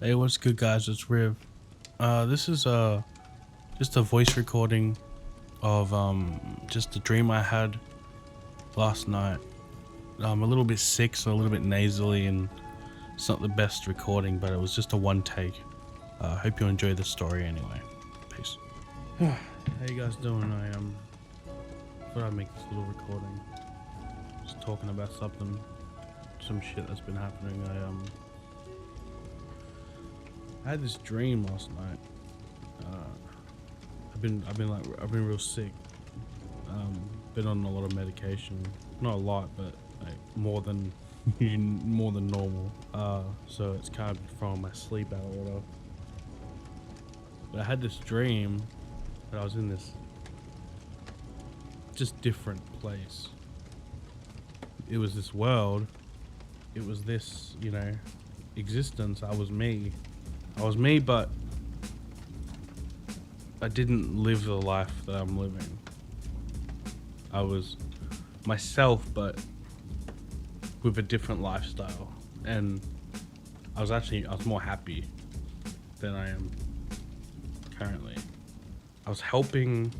Hey, what's good, guys? It's Riv. This is just a voice recording of just a dream I had last night. I'm a little bit sick, so a little bit nasally, and it's not the best recording, but it was just a one take. Hope you enjoy the story anyway. Peace. How you guys doing? I thought I'd make this little recording, just talking about some shit that's been happening. I had this dream last night. I've been real sick. Been on a lot of medication. Not a lot, but like more than more than normal. So it's kind of throwing my sleep out or whatever. But I had this dream that I was in this just different place. It was this world. It was this, existence. I was me, but I didn't live the life that I'm living. I was myself, but with a different lifestyle. And I was more happy than I am currently. I was helping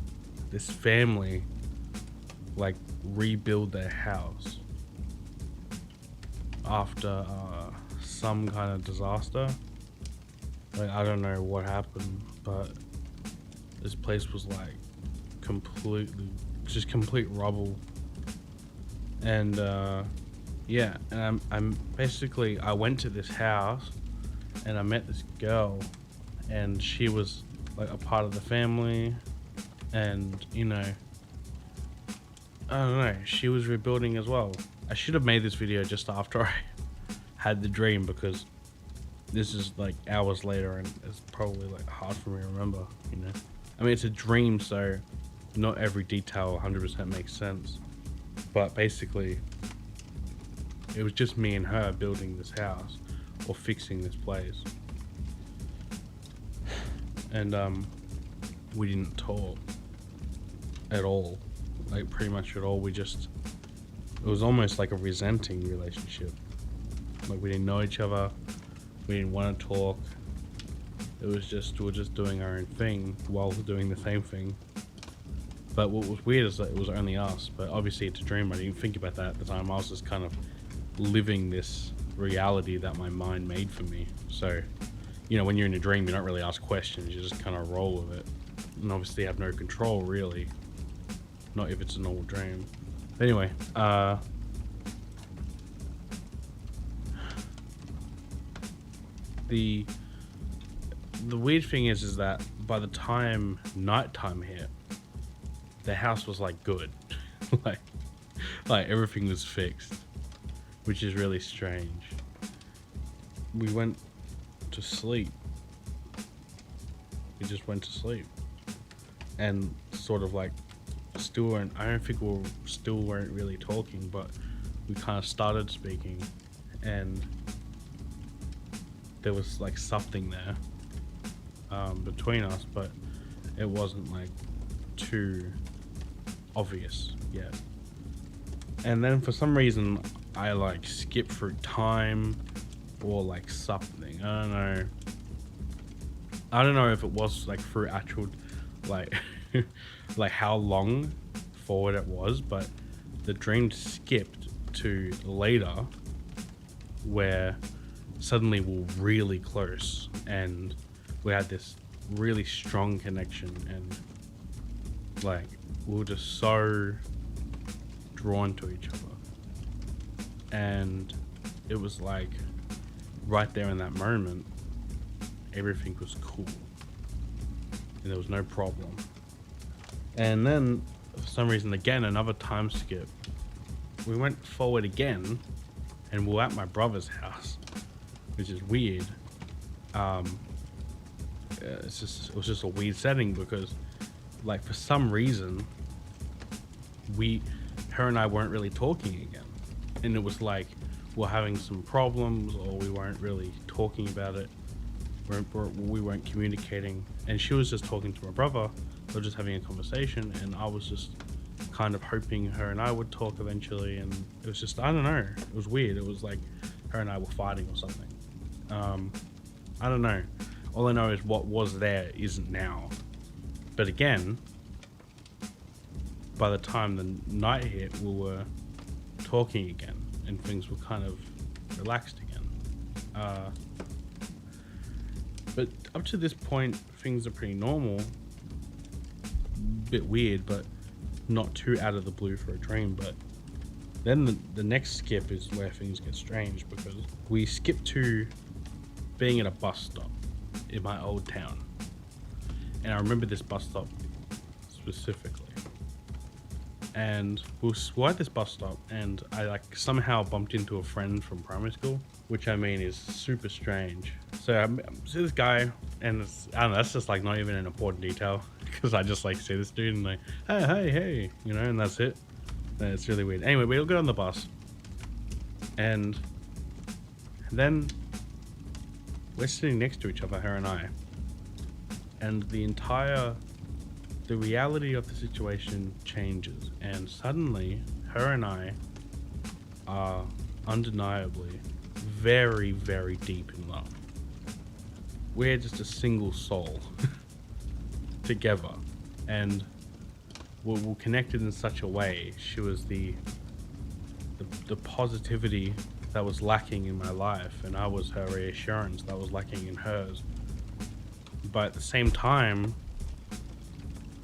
this family, like, rebuild their house after some kind of disaster. Like, I don't know what happened, but this place was like complete rubble. And yeah, and I'm basically, I went to this house and I met this girl, and she was like a part of the family, and I don't know, she was rebuilding as well. I should have made this video just after I had the dream, because this is like hours later and it's probably like hard for me to remember, I mean, it's a dream, so not every detail 100% makes sense, but basically it was just me and her building this house or fixing this place. And we didn't talk at all, like pretty much at all. It was almost like a resenting relationship. Like, we didn't know each other, we didn't want to talk. It was just, we were just doing our own thing while doing the same thing. But what was weird is that it was only us, but obviously it's a dream. I didn't think about that at the time. I was just kind of living this reality that my mind made for me. So, when you're in a dream, you don't really ask questions, you just kind of roll with it. And obviously have no control, really. Not if it's a normal dream. Anyway, the weird thing is that by the time nighttime hit, the house was like good. like everything was fixed, which is really strange. We went to sleep. We just went to sleep, and sort of like still weren't. I don't think still weren't really talking, but we kind of started speaking, and there was like something there between us, but it wasn't like too obvious yet. And then for some reason I like skipped through time or like something. I don't know if it was like through actual like like how long forward it was, but the dream skipped to later, where suddenly we're really close and we had this really strong connection, and like we were just so drawn to each other. And it was like right there in that moment, everything was cool and there was no problem. And then for some reason, again, another time skip, we went forward again and we were at my brother's house, which is weird. It was just a weird setting, because like for some reason her and I weren't really talking again, and it was like we're having some problems, or we weren't really talking about it. We weren't communicating, and she was just talking to my brother. We were just having a conversation, and I was just kind of hoping her and I would talk eventually. And it was just, I don't know, it was weird. It was like her and I were fighting or something. I don't know. All I know is what was there isn't now. But again, by the time the night hit, we were talking again, and things were kind of relaxed again. But up to this point, things are pretty normal. Bit weird, but not too out of the blue for a dream. But then the next skip is where things get strange, because we skip to being at a bus stop in my old town. And I remember this bus stop specifically. And we were at this bus stop, and I like somehow bumped into a friend from primary school, which I mean is super strange. So I see this guy, and I don't know, that's just like not even an important detail, because I just like see this dude and like, hey, you know, and that's it. And it's really weird. Anyway, we all get on the bus, and then we're sitting next to each other, her and I, and the reality of the situation changes, and suddenly her and I are undeniably very, very deep in love. We're just a single soul together, and we're connected in such a way. She was the positivity that was lacking in my life, and I was her reassurance that was lacking in hers. But at the same time,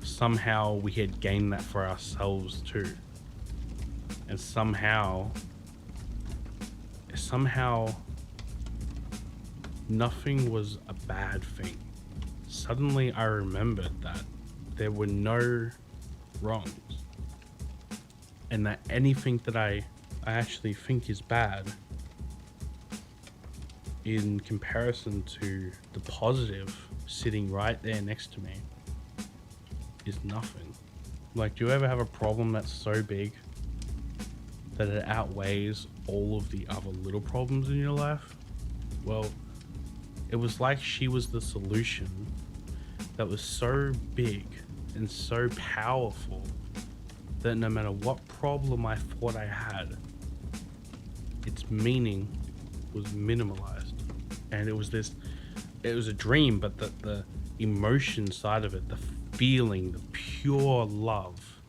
somehow we had gained that for ourselves too. And somehow nothing was a bad thing. Suddenly I remembered that there were no wrongs, and that anything that I actually think is bad in comparison to the positive sitting right there next to me is nothing. Like, do you ever have a problem that's so big that it outweighs all of the other little problems in your life? Well, it was like she was the solution that was so big and so powerful that no matter what problem I thought I had, its meaning was minimalized. And it was a dream, but the emotion side of it, the feeling, the pure love,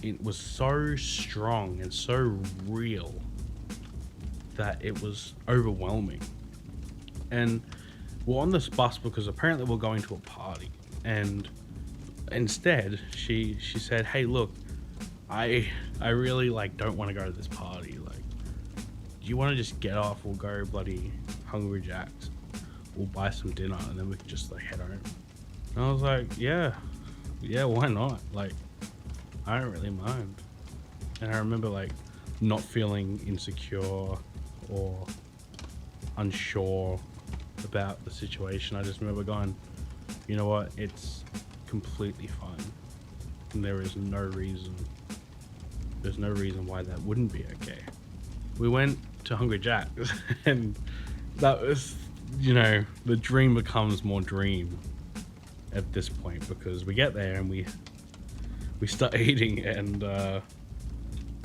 it was so strong and so real that it was overwhelming. And we're on this bus because apparently we're going to a party, and instead she said, hey, look, I really like don't want to go to this party. Like, do you want to just get off? We'll go bloody Hungry Jack's. We'll buy some dinner and then we can just like head home. And I was like, yeah, why not? Like, I don't really mind. And I remember like not feeling insecure or unsure about the situation. I just remember going, you know what, it's completely fine. And there's no reason why that wouldn't be okay. We went to Hungry Jack's and that was, you know, the dream becomes more dream at this point, because we get there and we start eating, and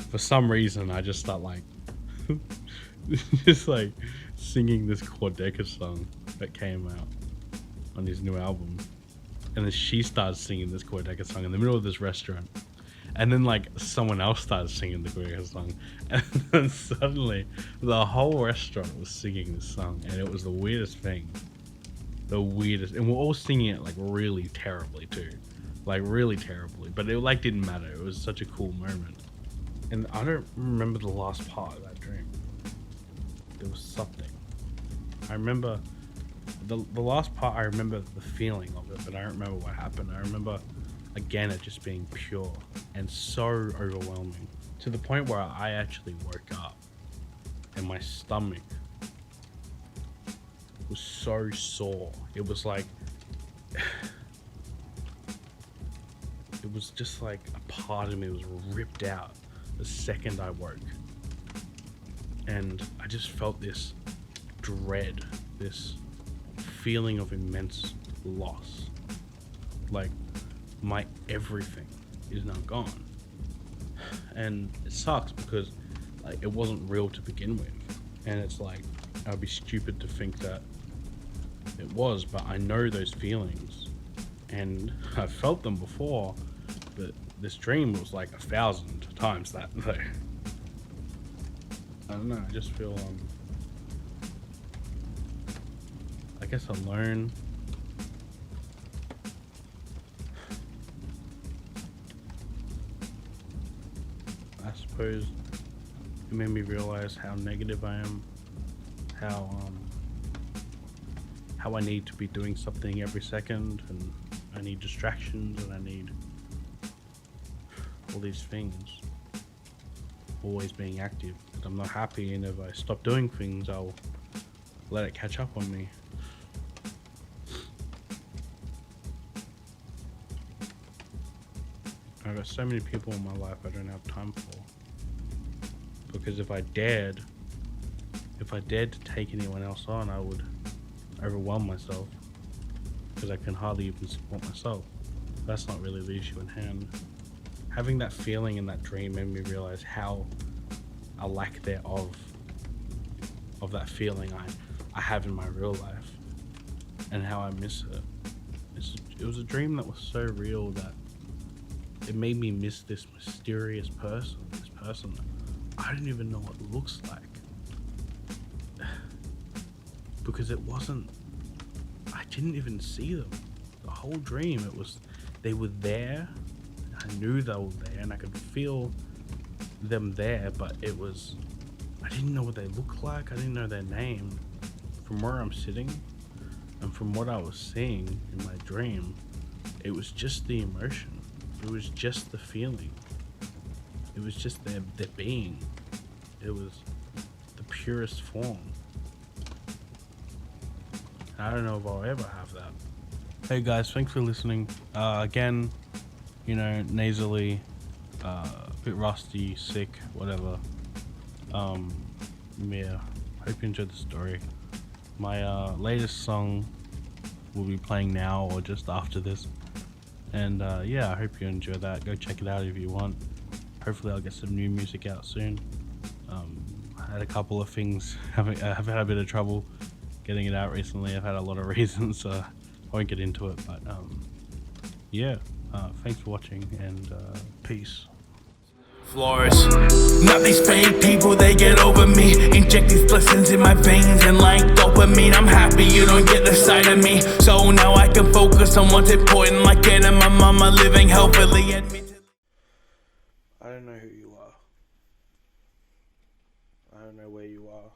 for some reason I just start like just like singing this Quadeca song that came out on his new album, and then she starts singing this Quadeca song in the middle of this restaurant, and then like someone else starts singing the Quadeca song, and then suddenly the whole restaurant was singing this song, and it was the weirdest thing. And we're all singing it like really terribly too, like really terribly, but it like didn't matter. It was such a cool moment. And I don't remember the last part of that dream. There was something. I remember the last part. I remember the feeling of it, but I don't remember what happened. I remember again it just being pure and so overwhelming, to the point where I actually woke up and my stomach was so sore. It was like it was just like a part of me was ripped out the second I woke, and I just felt this dread, this feeling of immense loss, like my everything is now gone. And it sucks because like it wasn't real to begin with, and it's like I'd be stupid to think that it was, but I know those feelings, and I've felt them before, but this dream was like 1,000 times that though. I don't know, I just feel I guess alone. I suppose it made me realize how negative I am, how I need to be doing something every second, and I need distractions, and I need all these things, always being active. But I'm not happy, and if I stop doing things, I'll let it catch up on me. I've got so many people in my life I don't have time for, because if I dared to take anyone else on, I would overwhelm myself, because I can hardly even support myself. That's not really the issue in hand. Having that feeling in that dream made me realize how a lack thereof of that feeling I have in my real life, and how I miss it. It was a dream that was so real that it made me miss this mysterious person, this person I don't even know what it looks like. Because it wasn't, I didn't even see them. The whole dream, they were there. I knew they were there, and I could feel them there, but I didn't know what they looked like. I didn't know their name. From where I'm sitting, and from what I was seeing in my dream, it was just the emotion. It was just the feeling. It was just their being. It was the purest form. I don't know if I'll ever have that. Hey guys, thanks for listening. Again, nasally, a bit rusty, sick, whatever. Yeah, hope you enjoyed the story. My latest song will be playing now or just after this. And yeah, I hope you enjoy that. Go check it out if you want. Hopefully I'll get some new music out soon. I had a couple of things, I've had a bit of trouble getting it out recently. I've had a lot of reasons, so I won't get into it, but yeah, thanks for watching, and peace. Floors. Not these fake people, they get over me. Inject these blessings in my veins, and like dopamine, I'm happy you don't get the side of me. So now I can focus on what's important, like getting my mama living healthily. I don't know who you are. I don't know where you are.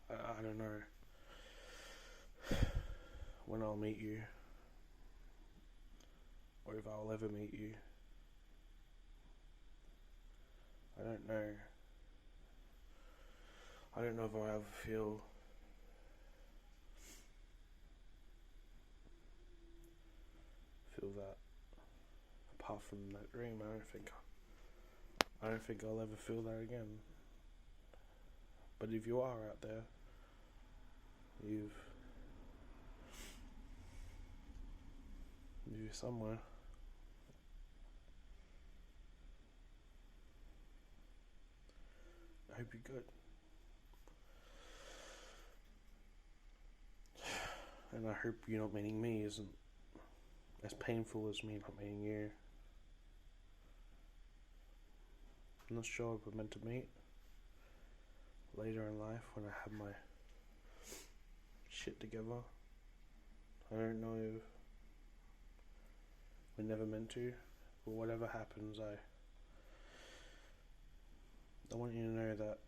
I don't know when I'll meet you, or if I'll ever meet you. I don't know. I don't know if I'll ever feel that. Apart from that dream, I don't think I'll ever feel that again. But if you are out there, you're somewhere. I hope you're good. And I hope you not meeting me isn't as painful as me not meeting you. I'm not sure if we're meant to meet later in life when I have my shit together. I don't know if we're never meant to, but whatever happens, I want you to know that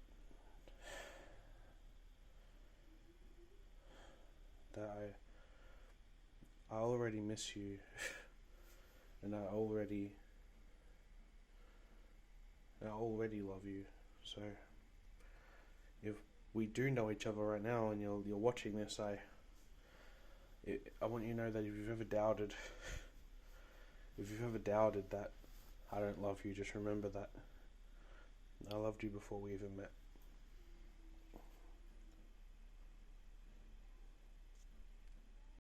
I already miss you, and I already love you. So if we do know each other right now, and you're watching this, I want you to know that if you've ever doubted that I don't love you, just remember that I loved you before we even met.